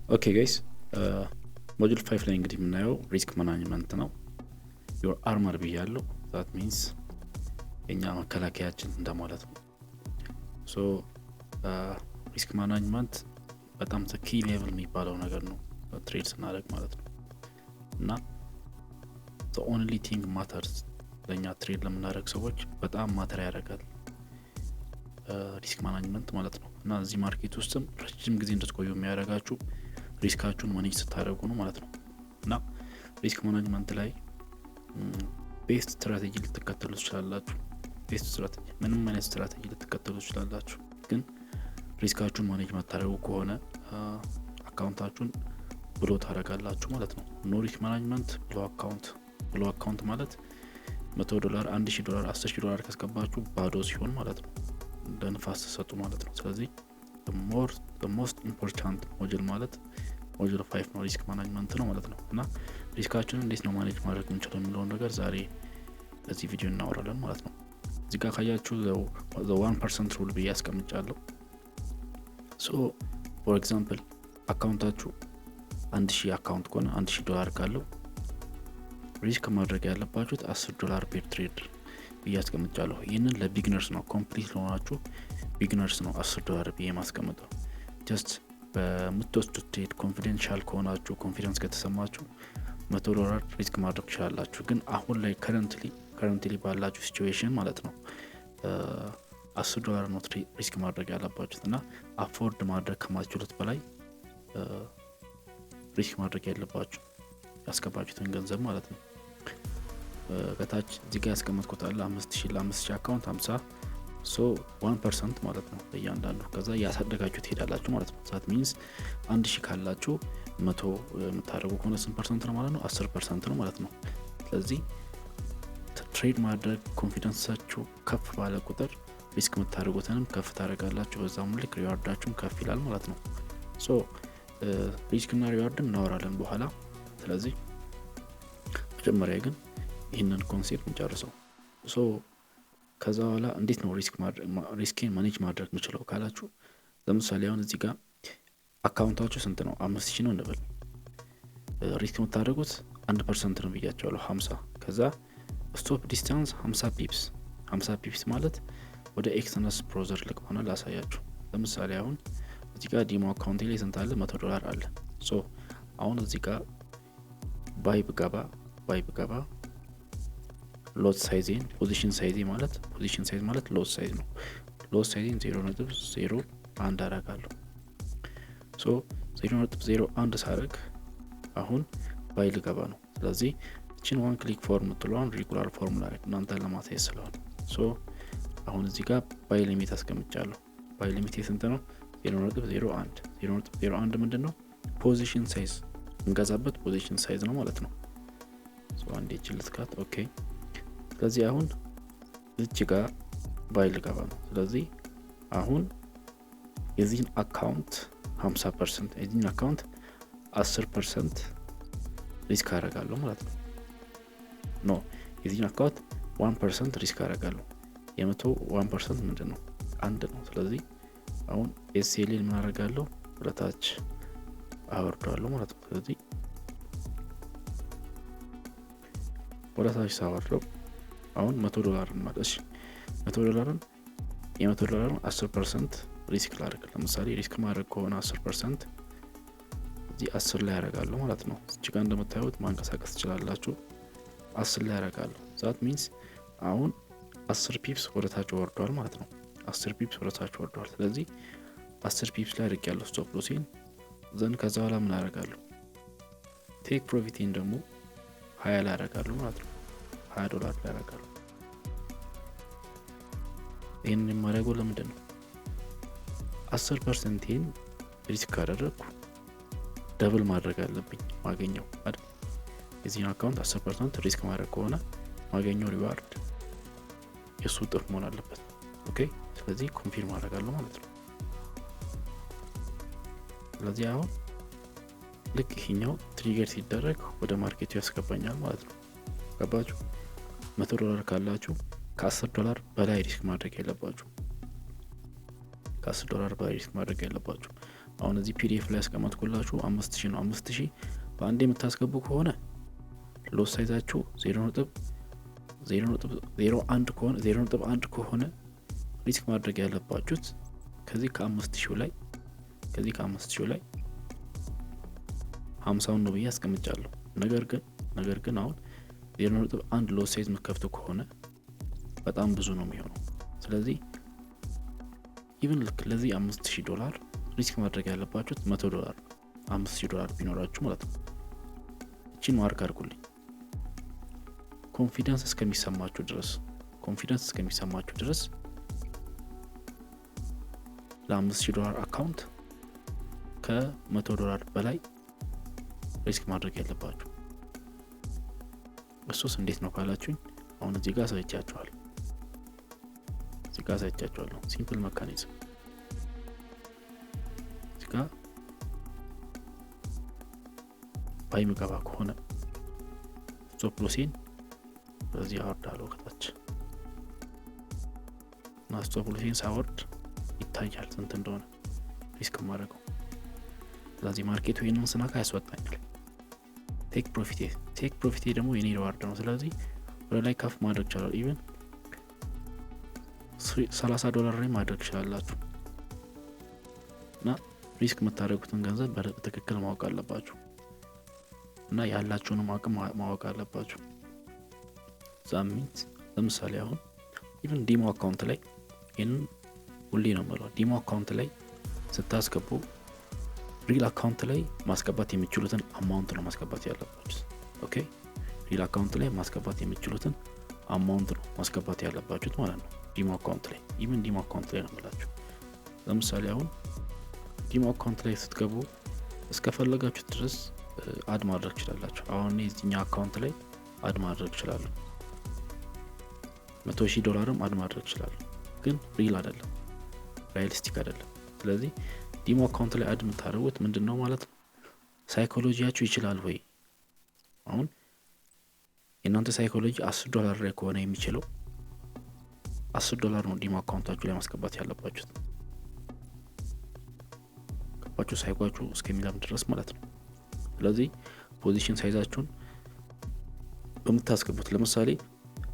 ኦኬ ጋይስ ሞጁል 5 ላይ እንግዲህ የምናየው ሪስክ ማናጅመንት ነው። ዮር አርመር ብያለሁ። ዛት ሚንስ የኛ መከላከያችን እንደማለት ነው። ሶ ሪስክ ማናጅመንት በጣም ኪ ሌቭል የሚባለው ነገር ነው ትሬድ ስናደርግ ማለት ነው። እና the only thing matters ለኛ ትሬድ ለምናደርግ ሰዎች በጣም ማተር ያደርጋል ሪስክ ማናጅመንት ማለት ነው። እና እዚህ ማርኬት ውስጥም ረጅም ጊዜ እንድትቆዩ የሚያደርጋችሁ ሪስካችሁን ማኔጅ ስታደርጉ ነው ማለት ነው። እና ሪስክ ማናጅመንት ላይ ቤስት ስትራቴጂ ልትከተሉ ትችላላችሁ። ቤስት ስትራቴጂ ምንም አይነት ስትራቴጂ ልትከተሉ ትችላላችሁ፣ ግን ሪስካችሁን ማኔጅ ማታደርጉ ከሆነ አካውንታችሁን ብሎ ታደርጋላችሁ ማለት ነው። ኖ ሪስክ ማናጅመንት ብሎ አካውንት ማለት $100 $1000 $10000 ካስገባችሁ ባዶ ሲሆን ማለት ነው፣ ለንፋስ ተሰጡ ማለት ነው። ስለዚህ the most important ሞጁል ማለት ሞጁል 5 ነው፣ ሪስክ ማናጅመንት ነው ማለት ነው። እና ሪስካችንን እንዴት ነው ማኔጅ ማድረግ የምንችለው የሚለውን ነገር ዛሬ በዚህ ቪዲዮ እናወራለን ማለት ነው። እዚህ ጋር ካያችሁ the 1% ሩል ብዬ አስቀምጫለሁ። ሶ ፎር ኤግዛምፕል አካውንታችሁ 1000 አካውንት ከሆነ $1000 ካለው ሪስክ ማድረግ ያለባችሁት $10 ፔር ትሬድ ብዬ አስቀምጫለሁ። ይህንን ለቢግነርስ ነው፣ ኮምፕሊት ለሆናችሁ ቢግነርስ ነው $10 ብዬ ማስቀምጠው። ጀስት በምትወስዱት ትሬድ ኮንፊደንሻል ከሆናችሁ፣ ኮንፊደንስ ከተሰማችሁ $100 ሪስክ ማድረግ ትችላላችሁ። ግን አሁን ላይ ከረንትሊ ባላችሁ ሲቹዌሽን ማለት ነው $10 ነው ሪስክ ማድረግ ያለባችሁት። እና አፎርድ ማድረግ ከማትችሉት በላይ ሪስክ ማድረግ ያለባችሁ ያስገባችሁትን ገንዘብ ማለት ነው። ከታች እዚህ ጋር ያስቀመጥኩት አለ 5000 ለ5000 አካውንት 50 ሶ 1% ማለት ነው በእያንዳንዱ። ከዛ ያሳደጋችሁ ትሄዳላችሁ ማለት ነው። ዛት ሚንስ 1000 ካላችሁ 100 የምታደርጉ ከሆነ 8% ነው ማለት ነው፣ 10% ነው ማለት ነው። ስለዚህ ትሬድ ማድረግ ኮንፊደንሳችሁ ከፍ ባለ ቁጥር ሪስክ የምታደርጉትንም ከፍ ታደርጋላችሁ፣ በዛም ልክ ሪዋርዳችሁም ከፍ ይላል ማለት ነው። ሶ ሪስክ እና ሪዋርድን እናወራለን በኋላ። ስለዚህ መጀመሪያ ግን ይህንን ኮንሴፕት እንጨርሰው። ሶ ከዛ በኋላ እንዴት ነው ሪስኬን ማኔጅ ማድረግ የምችለው ካላችሁ፣ ለምሳሌ አሁን እዚህ ጋር አካውንታችሁ ስንት ነው? 5000 ነው እንበል። ሪስክ የምታደርጉት 1% ነው ብያቸዋለሁ፣ 50። ከዛ ስቶፕ ዲስታንስ 50 ፒፕስ ማለት ወደ ኤክስነስ ብሮዘር ልክ ሆነ ላሳያችሁ። ለምሳሌ አሁን እዚህ ጋር ዲሞ አካውንት ላይ ስንት አለ? $100 አለ። ሶ አሁን እዚህ ጋር ባይ ብገባ ሎት ሳይዜን ፖዚሽን ሳይዝ ማለት ሎት ሳይዝ ነው። ሎት ሳይዜን 0.01 አደርጋለሁ። ሶ 0.01 ሳደርግ አሁን ባይ ልገባ ነው። ስለዚህ እችን ዋን ክሊክ ፎርም ትሏን ሬጉላር ፎርሙላ ላይ እናንተ ለማሳየት ስለሆነ ሶ አሁን እዚህ ጋር ባይ ሊሚት አስቀምጫለሁ። ባይ ሊሚት ስንት ነው? 0.01 ምንድን ነው? ፖዚሽን ሳይዝ እንገዛበት ፖዚሽን ሳይዝ ነው ማለት ነው። ሶ አንዴ ችልስካት ኦኬ። ስለዚህ አሁን እዚህ ጋር ባይ ልገባ ነው። ስለዚህ አሁን የዚህን አካውንት 50% የዚህን አካውንት 10% ሪስክ አደርጋለሁ ማለት ነው። ኖ የዚህን አካውንት 1% ሪስክ አደርጋለሁ። የመቶ 1% ምንድን ነው? 1 ነው። ስለዚህ አሁን ኤስኤልን ምን አደርጋለሁ? ወደታች አወርደዋለሁ ማለት ነው። ስለዚህ ወደታች ሳወርደው አሁን $100 ማለት እሺ፣ $100 የ$100 10% ሪስክ ላደርግ። ለምሳሌ ሪስክ ማድረግ ከሆነ 10% እዚህ 10 ላይ ያደርጋለሁ ማለት ነው። እዚህ ጋር እንደምታዩት ማንቀሳቀስ ትችላላችሁ። 10 ላይ ያደርጋለሁ። ዛት ሚንስ አሁን 10 ፒፕስ ወደታች ወርዷል ማለት ነው። 10 ፒፕስ ወደታች ወርዷል። ስለዚህ 10 ፒፕስ ላይ አድርጌያለሁ ስቶፕ ሎሴን። ዘን ከዛ በኋላ ምን አደርጋለሁ? ቴክ ፕሮፊቴን ደግሞ 20 ላይ አደርጋለሁ ማለት ነው። $20 ላይ አደርጋለሁ። ይህንን የማደርገው ለምንድን ነው? 10%ን ሪስክ ካደረግኩ ደብል ማድረግ አለብኝ ማገኘው አይደል? የዚህን አካውንት 10% ሪስክ ማድረግ ከሆነ ማገኘው ሪዋርድ የሱ እጥፍ መሆን አለበት። ኦኬ፣ ስለዚህ ኮንፊርም አደርጋለሁ ማለት ነው። ስለዚህ አሁን ልክ ይሄኛው ትሪገር ሲደረግ ወደ ማርኬቱ ያስገባኛል ማለት ነው። ገባችሁ? $100 ካላችሁ $10 በላይ ሪስክ ማድረግ ያለባችሁ። $10 በላይ ሪስክ ማድረግ ያለባችሁ አሁን እዚህ ፒዲኤፍ ላይ ያስቀመጥኩላችሁ 5000 ነው። 5000 በአንዴ የምታስገቡ ከሆነ ሎስ ሳይዛችሁ 0.01 ከሆነ 0.1 ከሆነ ሪስክ ማድረግ ያለባችሁት ከዚህ ከ5000 ላይ 50 ነው ብዬ አስቀምጫለሁ። ነገር ግን አሁን 0.1 ሎስ ሳይዝ መከፍቱ ከሆነ በጣም ብዙ ነው የሚሆነው። ስለዚህ ኢቭን ልክ ለዚህ $5000 ሪስክ ማድረግ ያለባችሁት $100 $5000 ቢኖራችሁ ማለት ነው። እቺን ማርክ አድርጉልኝ። ኮንፊደንስ እስከሚሰማችሁ ድረስ ለ$5000 አካውንት ከ$100 በላይ ሪስክ ማድረግ ያለባችሁ። እሱስ እንዴት ነው ካላችሁኝ አሁን እዚህ ጋር አሳይቻችኋለሁ። ሲምፕል ሜካኒዝም እዚህ ጋር ባይ ምገባ ከሆነ ስቶፕ ሎሴን በዚህ አወርዳለሁ ከታች እና ስቶፕ ሎሴን ሳወርድ ይታያል ስንት እንደሆነ ሪስክ ማድረገው። ስለዚህ ማርኬቱ ይሄንን ስናካ ያስወጣኛል። ቴክ ፕሮፊቴ ደግሞ የኔ ሪዋርድ ነው። ስለዚህ ወደ ላይ ከፍ ማድረግ ይችላል። ኢቭን $30 ላይ ማድረግ ይችላላችሁ። እና ሪስክ የምታደርጉትን ገንዘብ በትክክል ማወቅ አለባችሁ እና ያላችሁንም አቅም ማወቅ አለባችሁ። ዛሚንት ለምሳሌ አሁን ኢቭን ዲሞ አካውንት ላይ ይሄንን ሁሌ ነው ማለት ዲሞ አካውንት ላይ ስታስገቡ ሪል አካውንት ላይ ማስገባት የሚችሉትን አማውንት ነው ማስገባት ያለባችሁ። ኦኬ ሪል አካውንት ላይ ማስገባት የሚችሉትን አማውንት ነው ማስገባት ያለባችሁት ማለት ነው። ዲሞ አካውንት ላይ ኢቭን ዲሞ አካውንት ላይ ነው ማለት ለምሳሌ አሁን ዲሞ አካውንት ላይ ስትገቡ እስከፈለጋችሁት ድረስ አድ ማድረግ ይችላልላችሁ። አሁን እዚህኛው አካውንት ላይ አድ ማድረግ ይችላሉ። $100,000 አድ ማድረግ ይችላሉ። ግን ሪል አይደለም፣ ሪያሊስቲክ አይደለም። ስለዚህ ዲሞ አካውንት ላይ አድ የምታደርጉት ምንድነው ማለት ነው? ሳይኮሎጂያችሁ ይችላል ወይ? አሁን የእናንተ ሳይኮሎጂ $10 ላይ ከሆነ የሚችለው $10 ነው ዲሞ አካውንታችሁ ላይ ማስገባት ያለባችሁት። ከባችሁ ሳይጓችሁ እስከሚላም ድረስ ማለት ነው። ስለዚህ ፖዚሽን ሳይዛችሁን በምታስገቡት ለምሳሌ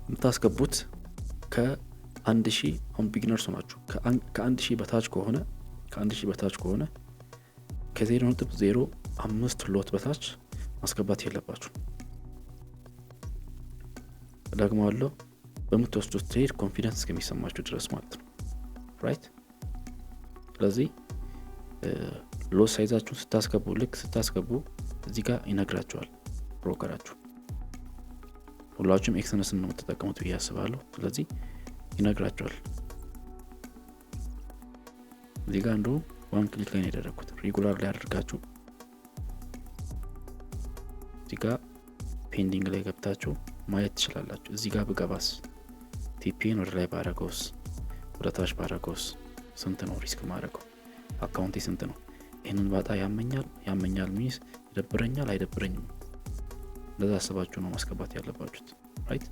የምታስገቡት ከ1000 አሁን ቢግነርስ ናችሁ ከ1000 በታች ከሆነ ከ0.05 ሎት በታች ማስገባት የለባችሁ። ደግሞ አለው በምትወስዱት ትሬድ ኮንፊደንስ እስከሚሰማችሁ ድረስ ማለት ነው። ራይት። ስለዚህ ሎስ ሳይዛችሁን ስታስገቡ እዚህ ጋር ይነግራችኋል ብሮከራችሁ። ሁላችሁም ኤክሰነስን ነው የምትጠቀሙት ብዬ አስባለሁ። ስለዚህ ይነግራችኋል። እዚህ ጋር እንደው ዋን ክሊክ ላይ ነው ያደረኩት። ሬጉላር ላይ አድርጋችሁ እዚህ ጋር ፔንዲንግ ላይ ገብታችሁ ማየት ትችላላችሁ። እዚህ ጋር ብገባስ ቲፒን ወደ ላይ ባረገውስ ወደ ታች ባረገውስ ስንት ነው ሪስክ ማድረገው? አካውንቴ ስንት ነው? ይሄንን ባጣ ያመኛል ሚስ ይደብረኛል አይደብረኝም? ለዛ አስባችሁ ነው ማስገባት ያለባችሁት። ራይት።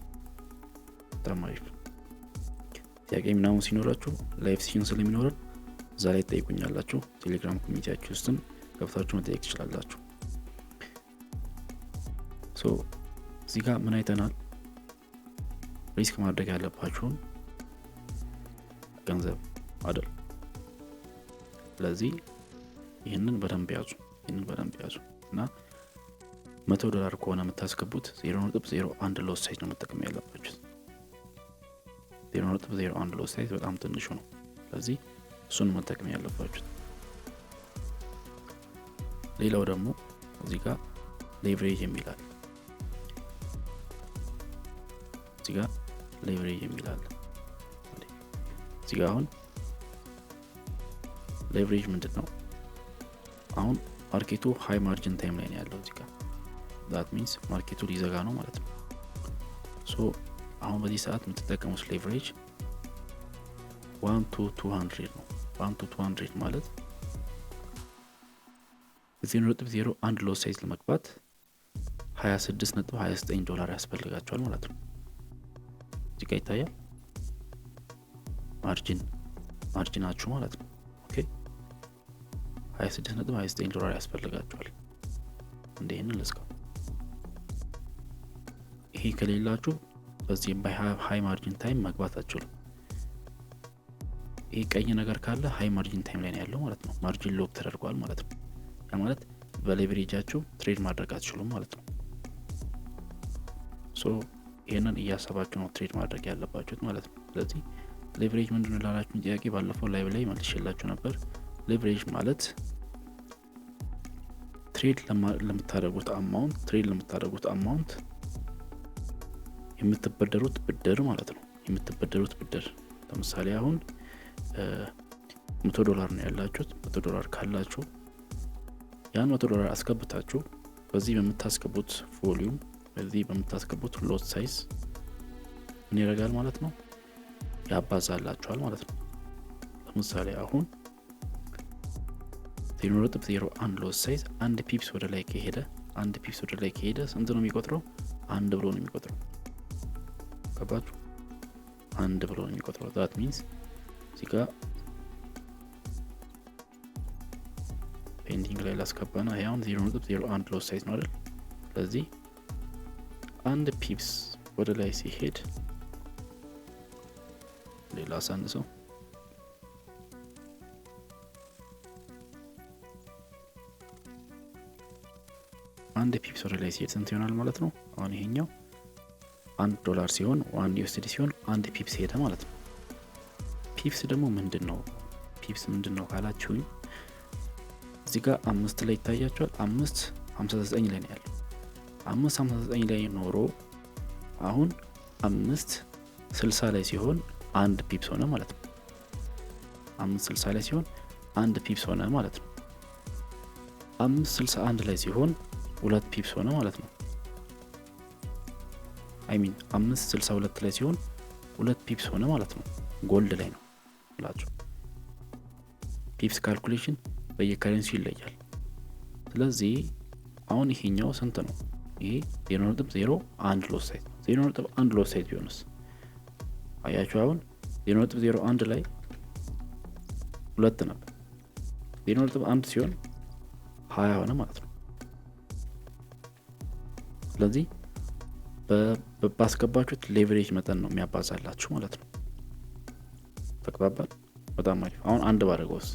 ተማሪፍ ጥያቄ ምናምን ሲኖራችሁ ላይቭ ሴሽን ስለሚኖረን እዛ ላይ ጠይቁኛላችሁ። ቴሌግራም ኮሚኒቲያችሁ ውስጥም ገብታችሁ መጠየቅ ትችላላችሁ። እዚህ ጋር ምን አይተናል? ሪስክ ማድረግ ያለባችሁን ገንዘብ አይደል? ስለዚህ ይህንን በደንብ ያዙ እና $100 ከሆነ የምታስገቡት 0.01 ሎስ ሳይዝ ነው መጠቀም ያለባችሁት። 0.01 ሎስ ሳይዝ በጣም ትንሹ ነው። ስለዚህ እሱን መጠቀም ያለባችሁት። ሌላው ደግሞ እዚህ ጋር ሌቨሬጅ የሚላል እዚህ ጋር አሁን ሌቨሬጅ ምንድነው? አሁን ማርኬቱ ሃይ ማርጂን ታይም ላይ ነው ያለው እዚህ ጋር that means ማርኬቱ ሊዘጋ ነው ማለት ነው። አሁን በዚህ ሰዓት የምትጠቀሙት ሌቨሬጅ 1 to 200 ነው። 1 to 200 ማለት 0.01 ሎስ ሳይዝ ለመግባት $26.29 ያስፈልጋቸዋል ማለት ነው። እዚህ ጋር ይታያል ማርጂናችሁ ማለት ነው። ኦኬ $26.29 ያስፈልጋችኋል። እንደዚህ ልስከው። ይሄ ከሌላችሁ በዚህ ሃይ ማርጂን ታይም መግባት አትችሉም። ይሄ ቀይ ነገር ካለ ሃይ ማርጂን ታይም ላይ ነው ያለው ማለት ነው። ማርጂን ሎክ ተደርጓል ማለት ነው። ያ ማለት በሌቨሬጃችሁ ትሬድ ማድረግ አትችሉም ማለት ነው። ሶ ይሄንን እያሰባችሁ ነው ትሬድ ማድረግ ያለባችሁት ማለት ነው። ስለዚህ ሌቨሬጅ ምንድነው ላላችሁን ጥያቄ ባለፈው ላይቭ ላይ መልሼላችሁ ነበር። ሌቨሬጅ ማለት ትሬድ ለምታደርጉት አማውንት የምትበደሩት ብድር ማለት ነው። የምትበደሩት ብድር ለምሳሌ አሁን $100 ነው ያላችሁት። $100 ካላችሁ ያን $100 አስገብታችሁ በዚህ በምታስገቡት ቮሊዩም በዚህ በምታስገቡት ሎት ሳይዝ ምን ያደርጋል ማለት ነው? ያባዛላችኋል ማለት ነው። ለምሳሌ አሁን 0.01 ሎት ሳይዝ 1 ፒፕስ ወደ ላይ ከሄደ ስንት ነው የሚቆጥረው? 1 ብሎ ነው የሚቆጥረው። ገባችሁ? 1 ብሎ ነው የሚቆጥረው። that means እዚህ ጋር ፔንዲንግ ላይ ላስገባና ያውን 0.01 ሎት ሳይዝ ነው አይደል? ስለዚህ 1 ፒፕስ ወደ ላይ ሲሄድ ሌላ ሳንሰው 1 ፒፕስ ወደ ላይ ሲሄድ ስንት ይሆናል ማለት ነው? አሁን ይሄኛው $1 ሲሆን $1 ሲሆን 1 ፒፕስ ሄደ ማለት ነው። ፒፕስ ደግሞ ምንድነው? ፒፕስ ምንድነው ካላችሁኝ እዚህ ጋር 5 ላይ ይታያችኋል። 5.59 ላይ ነው ያለው። 5.59 ላይ ኖሮ አሁን 5.60 ላይ ሲሆን 1 ፒፕስ ሆነ ማለት ነው። 5.60 ላይ ሲሆን 1 ፒፕስ ሆነ ማለት ነው። 5.61 ላይ ሲሆን 2 ፒፕስ ሆነ ማለት ነው። 5.62 ላይ ሲሆን 2 ፒፕስ ሆነ ማለት ነው። ጎልድ ላይ ነው ብላችሁ ፒፕስ ካልኩሌሽን በየከረንሲው ይለያል። ስለዚህ አሁን ይሄኛው ስንት ነው? ይሄ 0.01 ሎት ሳይዝ 0.1 ሎት ሳይዝ ቢሆንስ? አያችሁ አሁን 0.01 ላይ 2 ነበር። 0.1 ሲሆን 20 ሆነ ማለት ነው። ስለዚህ ባስገባችሁት ሌቨሬጅ መጠን ነው የሚያባዛላችሁ ማለት ነው። ተግባባን? በጣም አሪፍ። አሁን 1 ባደረገውስ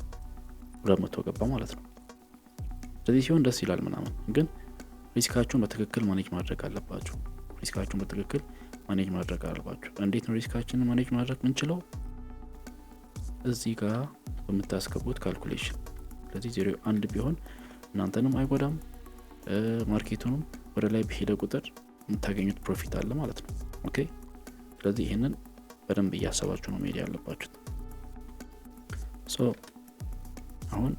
200 ገባ ማለት ነው። ስለዚህ ሲሆን ደስ ይላል ምናምን፣ ግን ሪስካችሁን በትክክል ማኔጅ ማድረግ አለባችሁ። እንዴት ነው ሪስካችንን ማኔጅ ማድረግ ምንችለው? እዚህ ጋር በምታስገቡት ካልኩሌሽን። ስለዚህ 0.1 ቢሆን እናንተንም አይጎዳም፣ ማርኬቱንም ወደ ላይ በሄደ ቁጥር የምታገኙት ፕሮፊት አለ ማለት ነው። ኦኬ። ስለዚህ ይሄንን በደንብ እያሰባችሁ ነው መሄድ ያለባችሁት። አሁን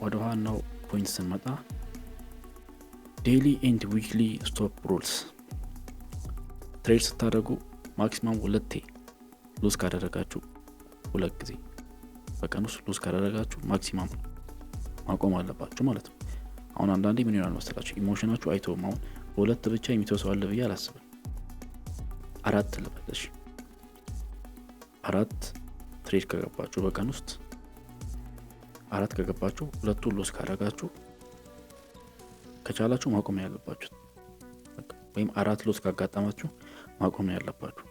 ወደ ዋናው ፖይንት ስንመጣ ዴይሊ ኤንድ ዊክሊ ስቶፕ ሩልስ። ትሬድ ስታደርጉ ማክሲማም 2 ሉዝ ካደረጋችሁ 2 ጊዜ በቀን ውስጥ ሉዝ ካደረጋችሁ ማክሲማም ማቆም አለባችሁ ማለት ነው። አሁን አንዳንዴ ምን ይሆናል መሰላችሁ? ኢሞሽናችሁ አይተውም። አሁን በሁለት ብቻ የሚተወሰው አለ ብዬ አላስብም። 4 ልበለሽ 4 ትሬድ ከገባችሁ በቀን ውስጥ 4 ከገባችሁ 2 ሎስ ካደረጋችሁ ከቻላችሁ ማቆም ያለባችሁ፣ ወይም 4 ሎስ ካጋጠማችሁ ማቆም ያለባችሁ።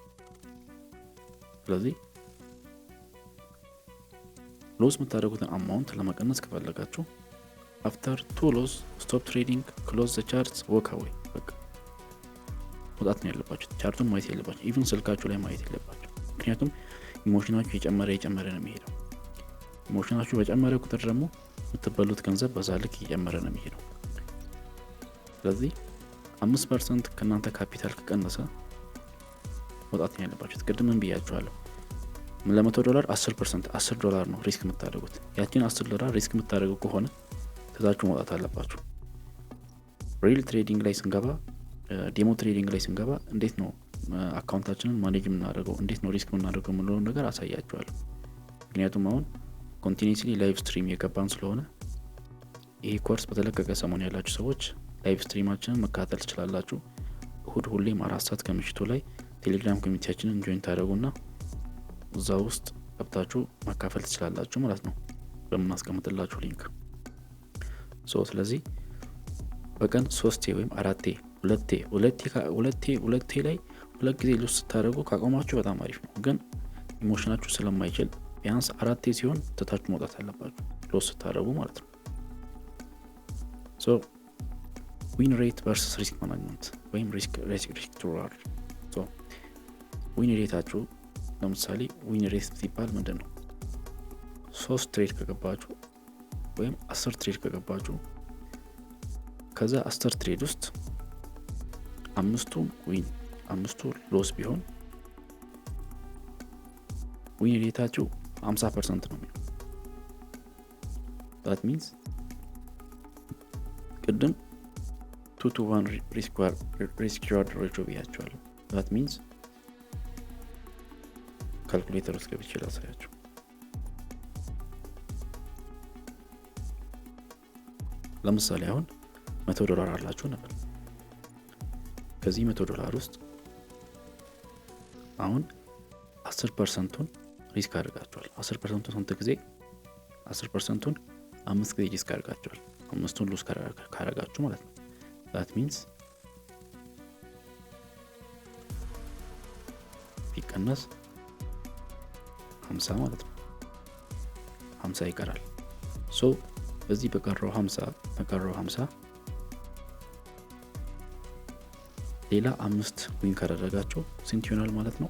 ስለዚህ ሎስ የምታደርጉትን አማውንት ለመቀነስ ከፈለጋችሁ አፍተር 2 ሎስ ስቶፕ ትሬዲንግ፣ ክሎዝ ዘ ቻርትስ፣ ወክ አዌይ። በቃ መውጣት ነው ያለባችሁ። ቻርቱን ማየት የለባችሁ። ኢቭን ስልካችሁ ላይ ማየት የለባችሁ። ምክንያቱም ኢሞሽናችሁ የጨመረ ነው የሚሄደው። ኢሞሽናችሁ በጨመረ ቁጥር ደግሞ የምትበሉት ገንዘብ በዛ ልክ እየጨመረ ነው የሚሄደው። ስለዚህ 5% ከእናንተ ካፒታል ከቀነሰ መውጣት ነው ያለባችሁ። ቅድም ብያችኋለሁ። $100 10% $10 ነው ሪስክ የምታደርጉት። ያቺን $10 ሪስክ የምታደርጉ ከሆነ ትዛችሁ መውጣት አለባችሁ። ሪል ትሬዲንግ ላይ ስንገባ፣ ዴሞ ትሬዲንግ ላይ ስንገባ እንዴት ነው አካውንታችንን ማኔጅ የምናደርገው፣ እንዴት ነው ሪስክ የምናደርገው የምንለውን ነገር አሳያችኋለሁ። ምክንያቱም አሁን ኮንቲኒስሊ ላይቭ ስትሪም የገባን ስለሆነ ይሄ ኮርስ በተለቀቀ ሰሞን ያላችሁ ሰዎች ላይቭ ስትሪማችንን መከታተል ትችላላችሁ። እሁድ ሁሌም 4 ሰዓት ከምሽቱ ላይ ቴሌግራም ኮሚኒቲያችንን ጆይን ታደርጉና እዛ ውስጥ ገብታችሁ መካፈል ትችላላችሁ ማለት ነው። በምናስቀምጥላችሁ ሊንክ። ስለዚህ በቀን 3 ወይም 4 ሁለቴ ላይ ሁለት ጊዜ ሉዝ ስታደርጉ ካቆማችሁ በጣም አሪፍ ነው። ግን ኢሞሽናችሁ ስለማይችል ቢያንስ 4 ሲሆን ትታችሁ መውጣት አለባችሁ ሉዝ ስታደርጉ ማለት ነው። ዊን ሬት ቨርሰስ ሪስክ ማናጅመንት ወይም ሪስክ ቱ ሪዋርድ። ዊን ሬታችሁ ለምሳሌ ዊን ሬት ሲባል ምንድን ነው? 3 ትሬድ ከገባችሁ ወይም 10 ትሬድ ከገባችሁ ከዛ 10 ትሬድ ውስጥ 5ቱ ዊን 5ቱ ሎስ ቢሆን ዊን ሬታችሁ 50% ነው የሚሆነው። that means ቅድም 2-to-1 risk reward ratio ብያችኋለሁ። that means ካልኩሌተር ውስጥ ገብቼ ላሳያችሁ። ለምሳሌ አሁን $100 አላችሁ ነበር። ከዚህ $100 ውስጥ አሁን 10%ን ሪስክ አድርጋችኋል። 10%ን ስንት ጊዜ? 10%ን 5 ጊዜ ሪስክ አድርጋችኋል። 5ቱን ሉዝ ካደረጋችሁ ማለት ነው። that means ቢቀነስ 50 ማለት ነው። 50 ይቀራል። በዚህ በቀረው 50 ሌላ 5 ዊን ካደረጋችሁ ስንት ይሆናል ማለት ነው?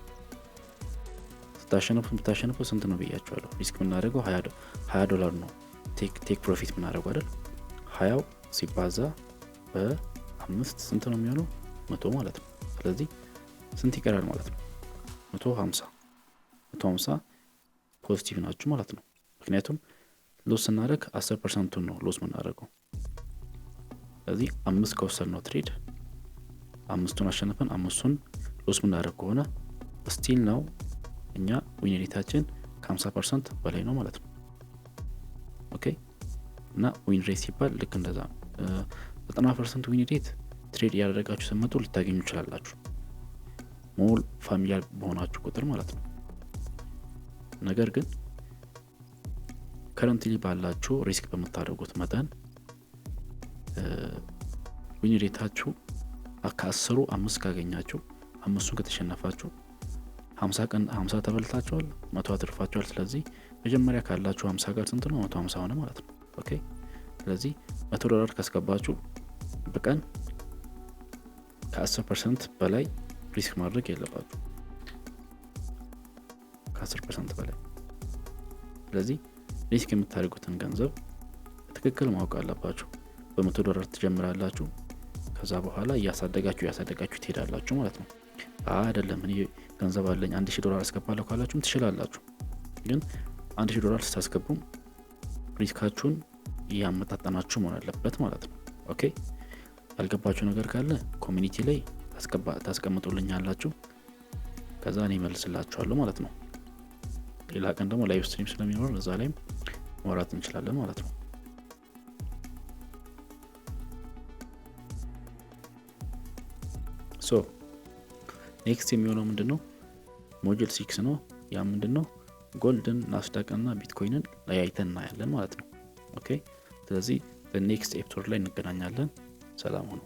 ስታሸንፉ ስንት ነው ብያችኋለሁ። ሪስክ የምናደርገው $20 ነው። ቴክ ፕሮፊት የምናደርገው አይደል? 20 ሲባዛ በ5 ስንት ነው የሚሆነው? 100 ማለት ነው። ስለዚህ ስንት ይቀራል ማለት ነው? 150 ፖዚቲቭ ናችሁ ማለት ነው። ምክንያቱም ሎስ ስናደርግ 10%ን ነው ሎስ የምናደርገው። ስለዚህ 5 ከወሰድነው ትሬድ 5ቱን አሸንፈን 5ቱን ሎስ የምናደርግ ከሆነ ስቲል ነው እኛ ዊን ሬታችን ከ50% በላይ ነው ማለት ነው። ኦኬ። እና ዊን ሬት ሲባል ልክ እንደዛ 90% ዊን ሬት ትሬድ ያደረጋችሁ ስትመጡ ልታገኙ ይችላላችሁ፣ ሞል ፋሚሊያር በሆናችሁ ቁጥር ማለት ነው። ነገር ግን ከረንትሊ ባላችሁ ሪስክ በምታደርጉት መጠን ዊን ሬታችሁ ከ10 5 ካገኛችሁ 5ቱን ከተሸነፋችሁ 50 ተበልታችኋል፣ 100 አትርፋችኋል። ስለዚህ መጀመሪያ ካላችሁ 50 ጋር ስንት ነው? 150 ሆነ ማለት ነው። ኦኬ። ስለዚህ $100 ካስገባችሁ በቀን ከ10% በላይ ሪስክ ማድረግ የለባችሁ፣ ከ10% በላይ። ስለዚህ ሪስክ የምታደርጉትን ገንዘብ ትክክል ማወቅ አለባችሁ። በ$100 ትጀምራላችሁ፣ ከዛ በኋላ እያሳደጋችሁ ትሄዳላችሁ ማለት ነው። አይደለም እኔ ገንዘብ አለኝ $1000 አስገባለሁ ካላችሁም ትችላላችሁ። ግን $1000 ስታስገቡም ሪስካችሁን ያመጣጣናችሁ መሆን አለበት ማለት ነው። ኦኬ። ያልገባችሁ ነገር ካለ ኮሚኒቲ ላይ ታስቀምጡልኛላችሁ፣ ከዛ እኔ መልስላችኋለሁ ማለት ነው። ሌላ ቀን ደግሞ ላይቭ ስትሪም ስለሚኖር እዛ ላይም ማውራት እንችላለን ማለት ነው። ኔክስት የሚሆነው ምንድነው? ሞጁል 6 ነው። ያ ምንድነው? ጎልድን፣ ናስዳቅ እና ቢትኮይንን ለያይተን እናያለን ማለት ነው። ኦኬ። ስለዚህ በኔክስት ኤፒሶድ ላይ እንገናኛለን። ሰላም ሁኑ።